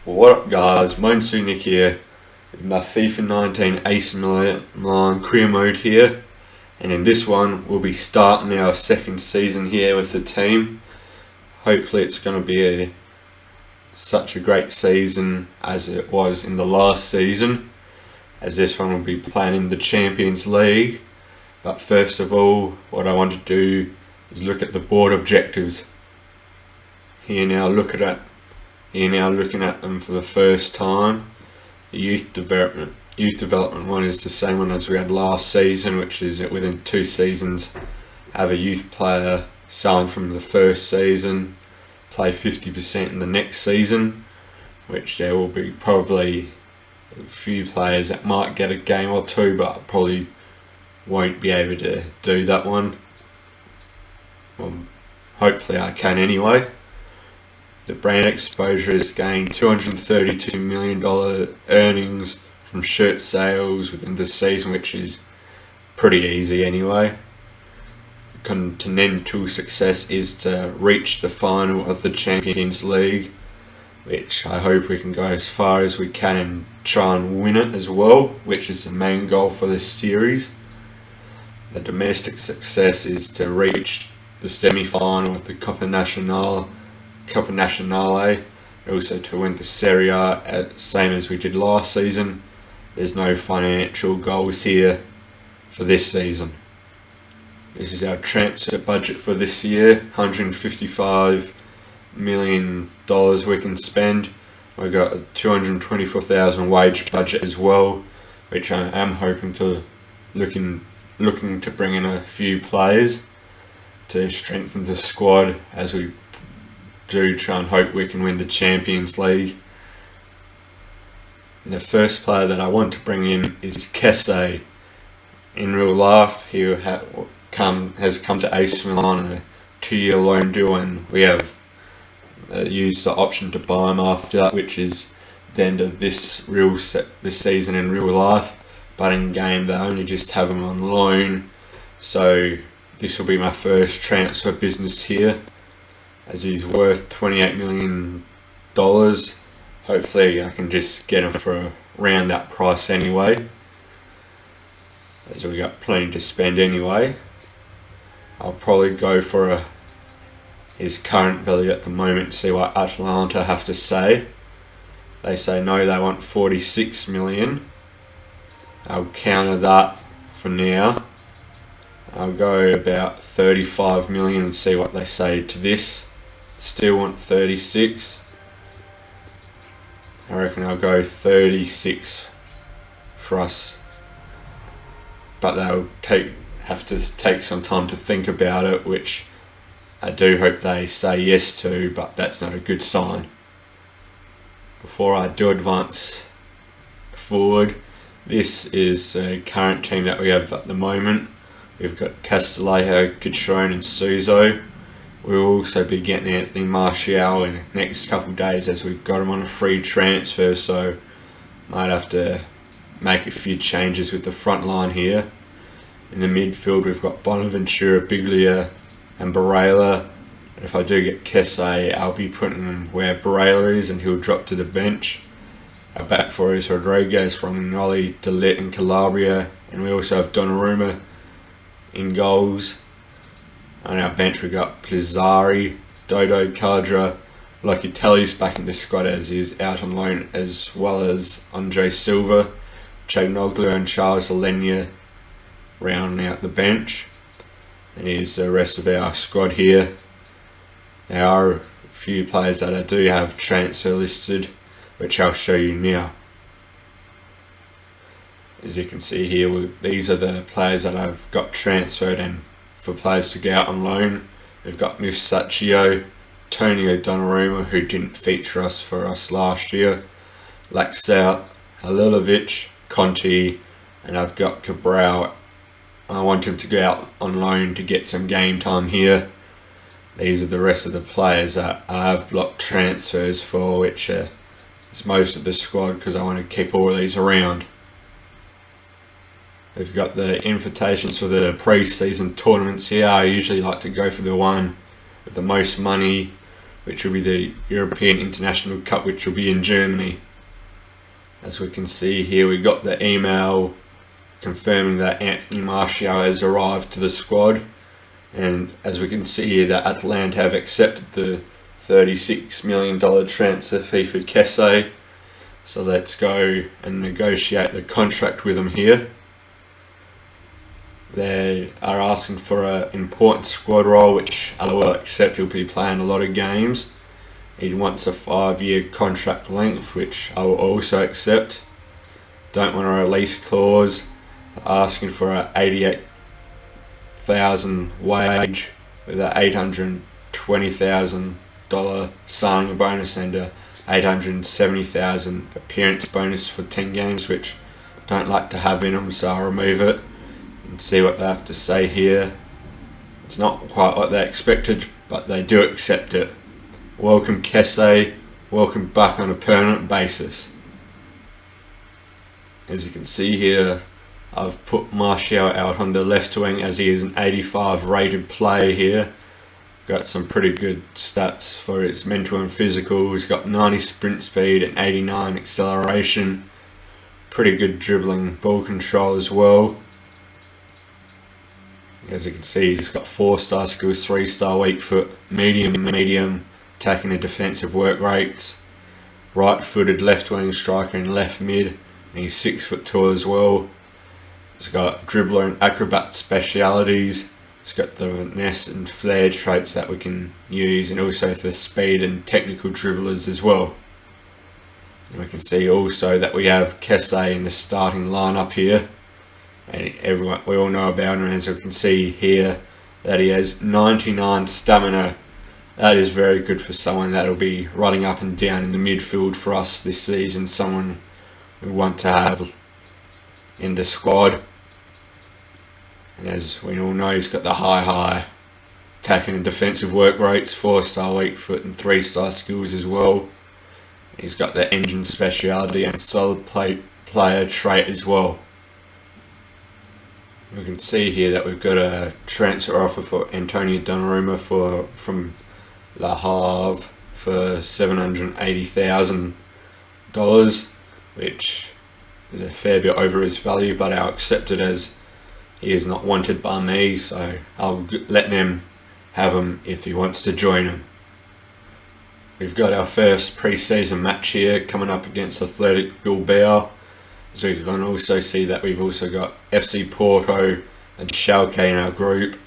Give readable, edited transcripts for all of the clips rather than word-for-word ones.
Well, what up guys, Monsu Nick here with my FIFA 19 AC Milan career mode here, and in this one we'll be starting our second season here with the team. Hopefully it's going to be such a great season as it was in the last season, as this one will be playing in the Champions League. But first of all, what I want to do is look at the board objectives. Looking at them for the first time. The youth development one is the same one as we had last season, which is that within 2 seasons have a youth player signed from the first season, play 50% in the next season, which there will be probably a few players that might get a game or two, but probably won't be able to do that one. Well, hopefully I can anyway. The brand exposure is gained $232 million earnings from shirt sales within the season, which is pretty easy anyway. The continental success is to reach the final of the Champions League, which I hope we can go as far as we can and try and win it as well, which is the main goal for this series. The domestic success is to reach the semi-final of the Coppa Nazionale, also to win the Serie A, same as we did last season. There's no financial goals here for this season. This is our transfer budget for this year, $155 million we can spend. We've got a $224,000 wage budget as well, which I am hoping to looking to bring in a few players to strengthen the squad as we do try and hope we can win the Champions League. And the first player that I want to bring in is Kesse. In real life, he has come to AC Milan on a 2-year loan deal, and we have used the option to buy him after that, which is the end of this season in real life. But in game, they only just have him on loan, so this will be my first transfer business here, as he's worth $28 million. Hopefully I can just get him for around that price anyway, as we got plenty to spend anyway. I'll probably go for his current value at the moment, see what Atalanta have to say. They say no, they want 46 million. I'll counter that for now. I'll go about 35 million and see what they say to this. Still want 36. I reckon I'll go 36 for us, but they'll have to take some time to think about it, which I do hope they say yes to, but that's not a good sign. Before I do advance forward, this is the current team that we have at the moment. We've got Castillejo, Catrone and Suso. We'll also be getting Anthony Martial in the next couple of days, as we've got him on a free transfer, so might have to make a few changes with the front line here. In the midfield we've got Bonaventura, Biglia and Barella. And if I do get Kesse, I'll be putting him where Barella is and he'll drop to the bench. Our back four is Rodriguez, Romagnoli, De Ligt and Calabria, and we also have Donnarumma in goals. On our bench we got Plizzari, Dodo, Cadra, Locatelli's back in the squad as he is out on loan, as well as Andre Silva, Chagnoglu and Charles Alenia rounding out the bench. And here's the rest of our squad here. There are a few players that I do have transfer listed, which I'll show you now. As you can see here, these are the players that I've got transferred, and for players to go out on loan, we've got Musacchio, Tonio Donnarumma, who didn't feature for us last year, Laxalt, Halilovic, Conti, and I've got Cabral. I want him to go out on loan to get some game time here. These are the rest of the players that I have blocked transfers for, which is most of the squad, because I want to keep all of these around. We've got the invitations for the pre-season tournaments here. I usually like to go for the one with the most money which will be the European International Cup, which will be in Germany. As we can see here, we got the email confirming that Anthony Martial has arrived to the squad, and as we can see here, that Atalanta have accepted the $36 million transfer fee for Kessie. So let's go and negotiate the contract with him here. They are asking for an important squad role, which I will accept. He'll be playing a lot of games. He wants a 5-year contract length, which I will also accept. Don't want a release clause. They're asking for an $88,000 wage with an $820,000 signing bonus and a $870,000 appearance bonus for 10 games, which I don't like to have in them, so I'll remove it and see what they have to say here. It's not quite what they expected, but they do accept it. Welcome Kessie, welcome back on a permanent basis. As you can see here, I've put Martial out on the left wing as he is an 85 rated player here. Got some pretty good stats for his mental and physical. He's got 90 sprint speed and 89 acceleration. Pretty good dribbling, ball control as well. As you can see, he's got 4-star skills, 3-star weak foot, medium, attacking and defensive work rates. Right-footed left wing striker and left mid. And he's 6'2" as well. He's got dribbler and acrobat specialities. It's got the finesse and flair traits that we can use, and also for speed and technical dribblers as well. And we can see also that we have Kessie in the starting lineup here, and we all know about him. As we can see here, that he has 99 stamina. That is very good for someone that will be running up and down in the midfield for us this season. Someone we want to have in the squad. And as we all know, he's got the high attacking and defensive work rates, 4-star weak foot and 3-star skills as well. He's got the engine speciality and solid player trait as well. We can see here that we've got a transfer offer for Antonio Donnarumma from Le Havre for $780,000, which is a fair bit over his value, but I'll accept it as he is not wanted by me, so I'll let them have him if he wants to join him. We've got our first pre-season match here coming up against Athletic Bilbao. As we can also see that we've also got FC Porto and Schalke in our group.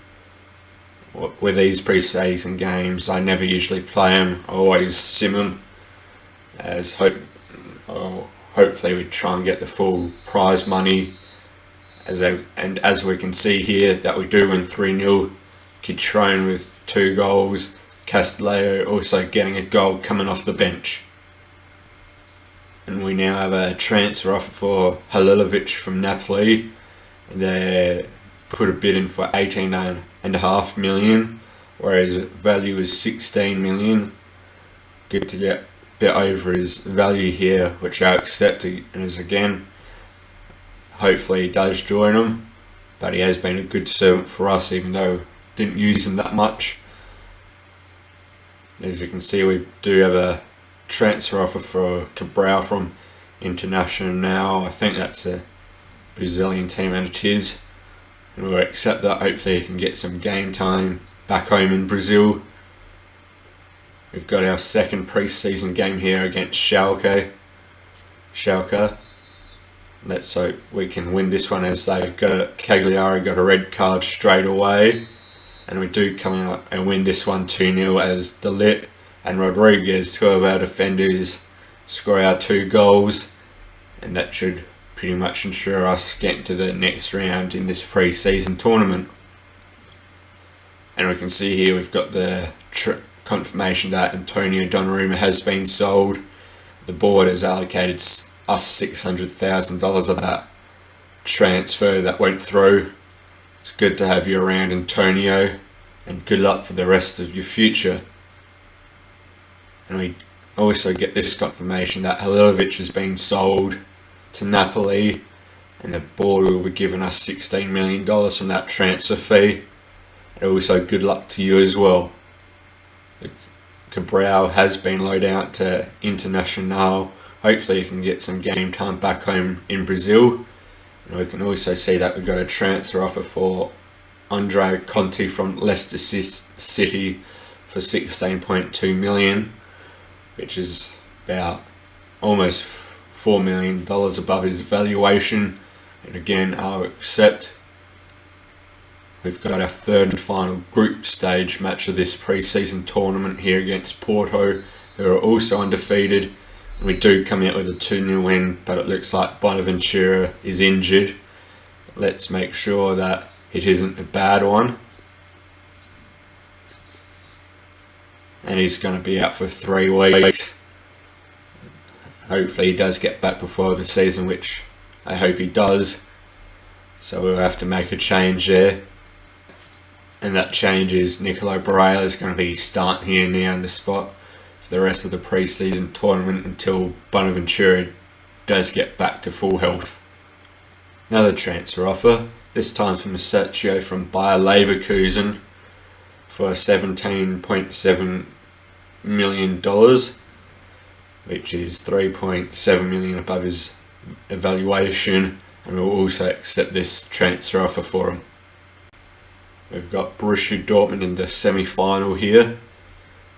With these pre-season games, I never usually play them, I always sim them, as hopefully we try and get the full prize money. As we can see here, that we do win 3-0. Kitron with 2 goals. Castelleo also getting a goal coming off the bench. And we now have a transfer offer for Halilovic from Napoli. They put a bid in for $18.5 million, whereas value is $16 million. Good to get a bit over his value here, which I accept. And as again, hopefully he does join them, but he has been a good servant for us, even though didn't use him that much. As you can see, we do have a transfer offer for Cabral from International now. I think that's a Brazilian team, and it is. And we'll accept that. Hopefully he can get some game time back home in Brazil. We've got our second pre-season game here against Schalke. Let's hope we can win this one, as Cagliari got a red card straight away. And we do come out and win this one 2-0 as De Ligt and Rodriguez, 2 of our defenders, score our 2 goals. And that should pretty much ensure us getting to the next round in this pre-season tournament. And we can see here we've got the confirmation that Antonio Donnarumma has been sold. The board has allocated us $600,000 of that transfer that went through. It's good to have you around, Antonio, and good luck for the rest of your future. And we also get this confirmation that Halilovic has been sold to Napoli, and the board will be giving us $16 million from that transfer fee. And also good luck to you as well. Cabral has been loaned out to Internacional. Hopefully he can get some game time back home in Brazil. And we can also see that we've got a transfer offer for Andre Conti from Leicester City for $16.2 million, which is about almost $4 million above his valuation. And again, I'll accept. We've got our third and final group stage match of this pre-season tournament here against Porto, who are also undefeated. And we do come out with a 2-0 win, but it looks like Bonaventura is injured. Let's make sure that it isn't a bad one. And he's going to be out for 3 weeks. Hopefully he does get back before the season, which I hope he does. So we'll have to make a change there. And that change is Nicolo Barella is going to be starting here now in the spot for the rest of the pre-season tournament until Bonaventura does get back to full health. Another transfer offer, this time from Masaccio from Bayer Leverkusen for $17.7 million, which is $3.7 million above his evaluation, and we'll also accept this transfer offer for him. We've got Borussia Dortmund in the semi-final here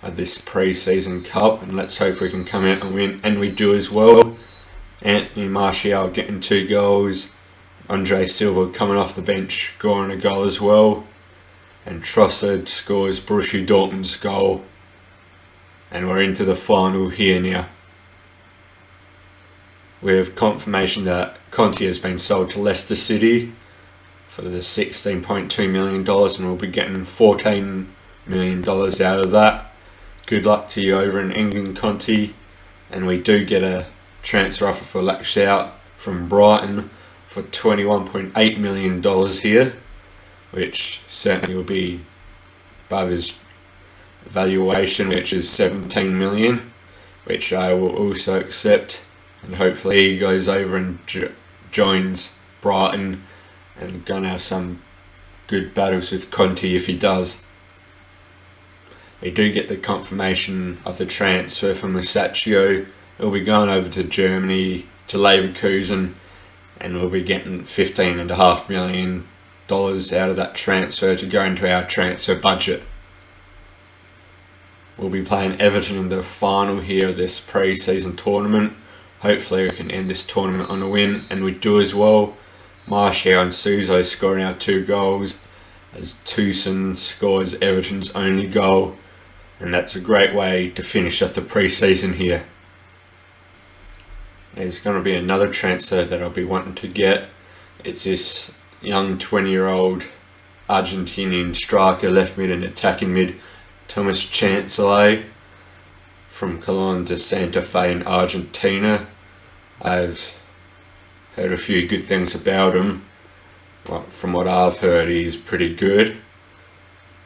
at this pre-season cup, and let's hope we can come out and win, and we do as well. Anthony Martial getting 2 goals, Andre Silva coming off the bench scoring a goal as well, and Trossard scores Borussia Dortmund's goal, and we're into the final here now. We have confirmation that Conti has been sold to Leicester City for the $16.2 million, and we'll be getting $14 million out of that. Good luck to you over in England, Conti. And we do get a transfer offer for Laxalt from Brighton for $21.8 million here, which certainly will be above his valuation, which is $17 million, which I will also accept. And hopefully he goes over and joins Brighton and going to have some good battles with Conti if he does. We do get the confirmation of the transfer from Masaccio. He'll be going over to Germany, to Leverkusen, and we'll be getting $15.5 million out of that transfer to go into our transfer budget. We'll be playing Everton in the final here of this pre-season tournament. Hopefully we can end this tournament on a win, and we do as well. Martial and Suso scoring our 2 goals as Toussaint scores Everton's only goal, and that's a great way to finish off the pre-season here. There's going to be another transfer that I'll be wanting to get. It's this young 20-year-old Argentinian striker, left mid and attacking mid, Thomas Chancellor from Colón de Santa Fe in Argentina. I've heard a few good things about him. Well, from what I've heard, he's pretty good,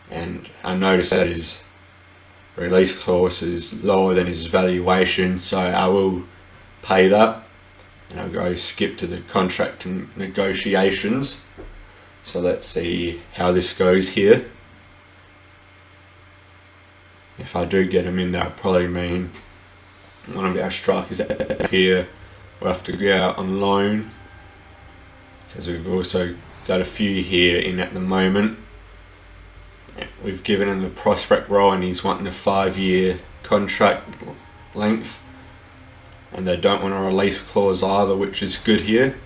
and I noticed that his release clause is lower than his valuation, so I will pay that, and I'll go skip to the contract and negotiations. So let's see how this goes here. If I do get him in, that'll probably mean one of our strikers here will have to go out on loan, because we've also got a few here in at the moment. We've given him the prospect role, and he's wanting a 5-year contract length, and they don't want a release clause either, which is good here.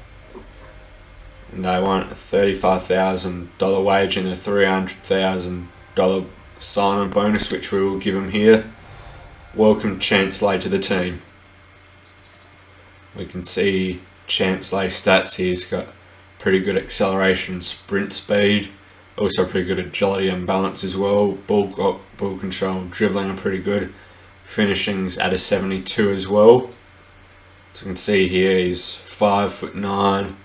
And they want a $35,000 wage and a $300,000 sign-on bonus, which we will give him here. Welcome Chancellor to the team. We can see Chancellor's stats here. He's got pretty good acceleration, sprint speed, also pretty good agility and balance as well. Ball control, dribbling are pretty good. Finishing's at a 72 as well. So you can see here he's 5'9".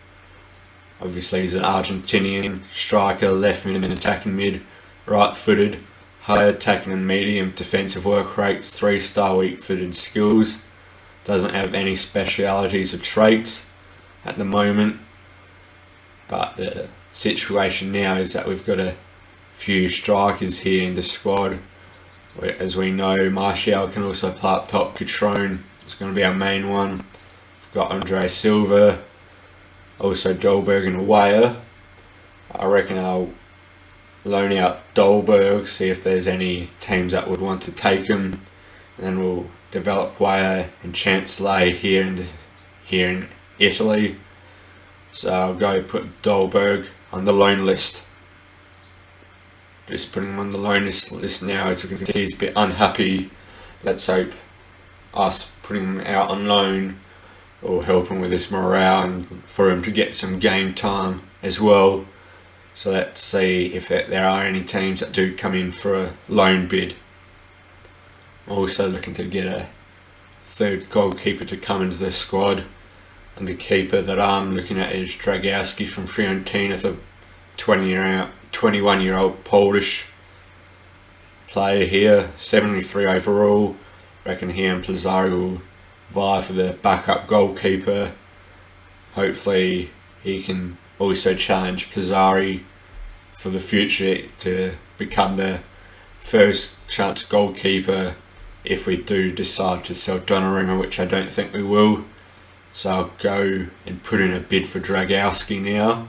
Obviously he's an Argentinian striker, left mid and attacking mid, right footed, high attacking and medium defensive work rates, 3-star weak footed skills. Doesn't have any specialities or traits at the moment, but the situation now is that we've got a few strikers here in the squad. As we know, Martial can also play up top. Catrone is going to be our main one. We've got Andre Silva, also Dolberg and Weyer. I reckon I'll loan out Dolberg, see if there's any teams that would want to take him, and then we'll develop Weyer and Chancellor here in Italy. So I'll go put Dolberg on the loan list. Just putting him on the loan list now, as you can see he's a bit unhappy. Let's hope us putting him out on loan will help him with his morale and for him to get some game time as well. So let's see if there are any teams that do come in for a loan bid. I'm also looking to get a third goalkeeper to come into the squad, and the keeper that I'm looking at is Dragowski from Fiorentina, the 21-year-old Polish player here, 73 overall. Reckon he and Pizzari will vie for the backup goalkeeper. Hopefully he can also challenge Pizzari for the future to become the first chance goalkeeper if we do decide to sell Donnarumma, which I don't think we will. So I'll go and put in a bid for Dragowski now,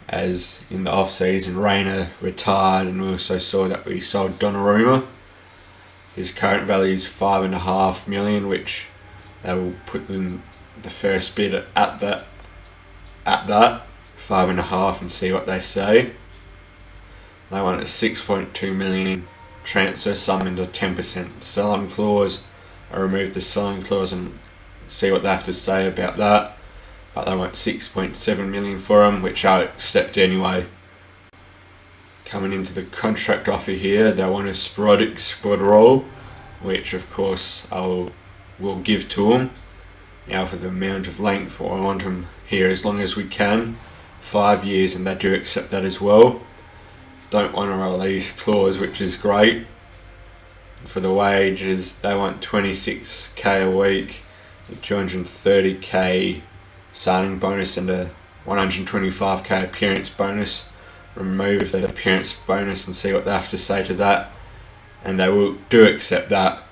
as in the off-season Reina retired and we also saw that we sold Donnarumma. His current value is $5.5 million, which they will put in the first bid at that 5.5 and see what they say. They want a 6.2 million transfer sum into 10% sell-on clause. I removed the selling clause and see what they have to say about that. But they want 6.7 million for him, which I'll accept anyway. Coming into the contract offer here, they want a sporadic squad role, which of course will give to him. Now for the amount of length, I want him here as long as we can, 5 years, and they do accept that as well. Don't want a release clause, which is great. For the wages, they want 26k a week, a 230k signing bonus and a 125k appearance bonus. Remove the appearance bonus and see what they have to say to that, and they will do accept that.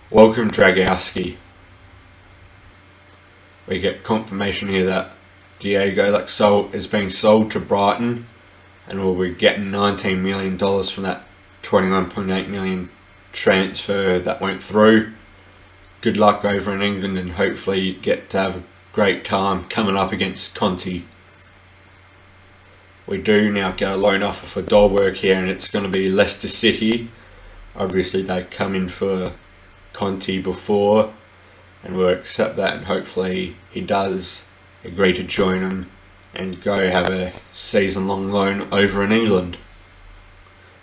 Welcome Dragowski. We get confirmation here that Diego Laxalt is being sold to Brighton, and we'll be getting $19 million from that $21.8 million transfer that went through. Good luck over in England, and hopefully you get to have a great time coming up against Conte. We do now get a loan offer for Dolberg here, and it's going to be Leicester City. Obviously they come in for Conte before, and we'll accept that, and hopefully he does agree to join them and go have a season-long loan over in England.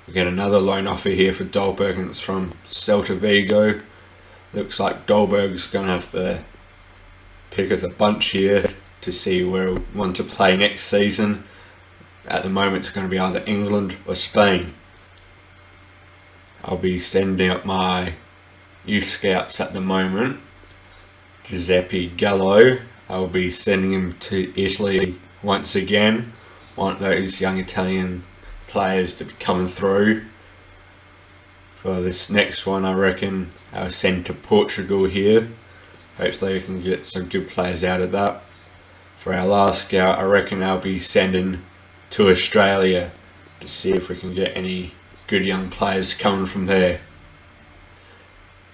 We get another loan offer here for Dolberg, and it's from Celta Vigo. Looks like Dolberg's going to have the pick of the bunch here to see where he'll want to play next season. At the moment it's going to be either England or Spain. I'll be sending out my youth scouts at the moment. Giuseppe Gallo, I'll be sending him to Italy once again. Want those young Italian players to be coming through. For this next one, I reckon I'll send to Portugal here. Hopefully we can get some good players out of that. For our last scout, I reckon I'll be sending to Australia to see if we can get any good young players coming from there.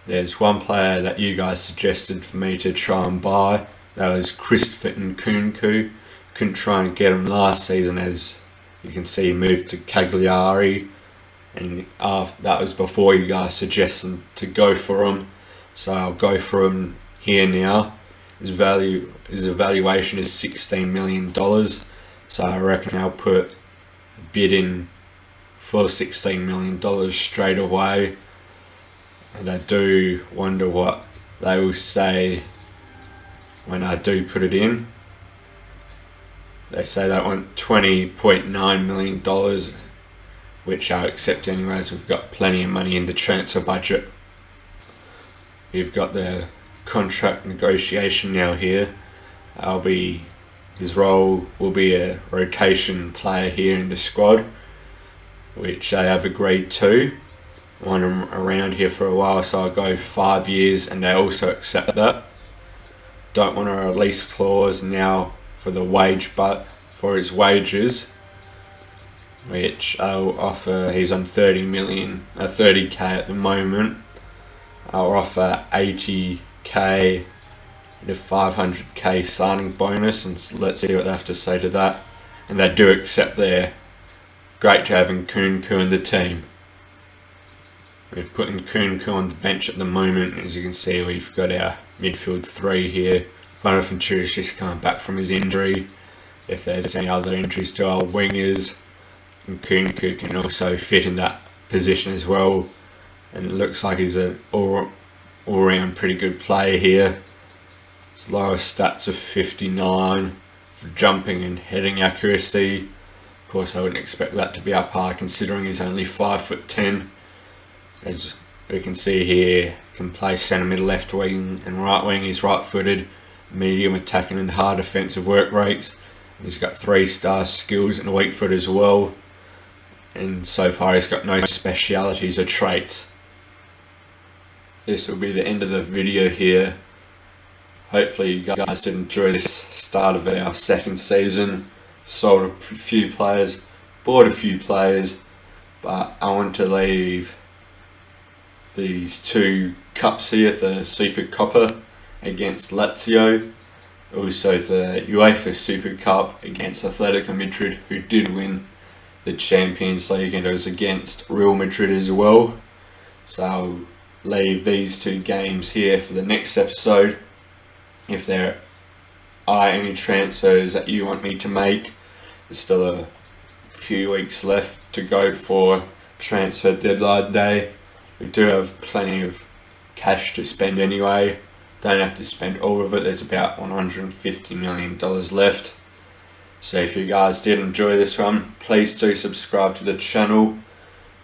There's one player that you guys suggested for me to try and buy. That was Christopher Nkunku. Couldn't try and get him last season, as you can see he moved to Cagliari, and that was before you guys suggested to go for him. So I'll go for him here now. His evaluation is $16 million. So I reckon I'll put a bid in for $16 million straight away. And I do wonder what they will say when I do put it in. They say they want $20.9 million, which I'll accept anyways. We've got plenty of money in the transfer budget. We've got the contract negotiation now here. His role will be a rotation player here in the squad, which they have agreed to. want him around here for a while, so I'll go 5 years, and they also accept that. Don't want a release clause now for the wage, but for his wages, which I'll offer. He's on 30k at the moment. I'll offer 80k with a 500k signing bonus, and let's see what they have to say to that. And they do accept there. Great to having Kunku in the team. We've put Kunku on the bench at the moment. As you can see, we've got our midfield three here. Bonaventure's just coming back from his injury. If there's any other injuries to our wingers, and Kunku can also fit in that position as well. And it looks like he's an all-round pretty good player here. His lowest stats of 59 for jumping and heading accuracy. Of course, I wouldn't expect that to be up high considering he's only 5'10". As we can see here, can play centre, mid, left wing and right wing. He's right-footed, medium attacking and hard defensive work rates. He's got 3-star skills and a weak foot as well. And so far he's got no specialities or traits. This will be the end of the video here. Hopefully you guys did enjoy this start of our second season. Sold a few players, bought a few players, but I want to leave these 2 cups here, the Super Coppa against Lazio, also the UEFA Super Cup against Atletico Madrid, who did win the Champions League, and it was against Real Madrid as well. So I'll leave these 2 games here for the next episode. If there are any transfers that you want me to make, there's still a few weeks left to go for transfer deadline day. We do have plenty of cash to spend anyway. Don't have to spend all of it. There's about $150 million left. So if you guys did enjoy this one, please do subscribe to the channel.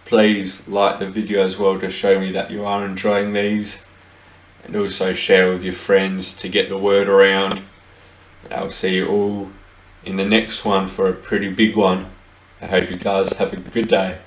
Please like the video as well to show me that you are enjoying these. And also share with your friends to get the word around. And I'll see you all in the next one for a pretty big one. I hope you guys have a good day.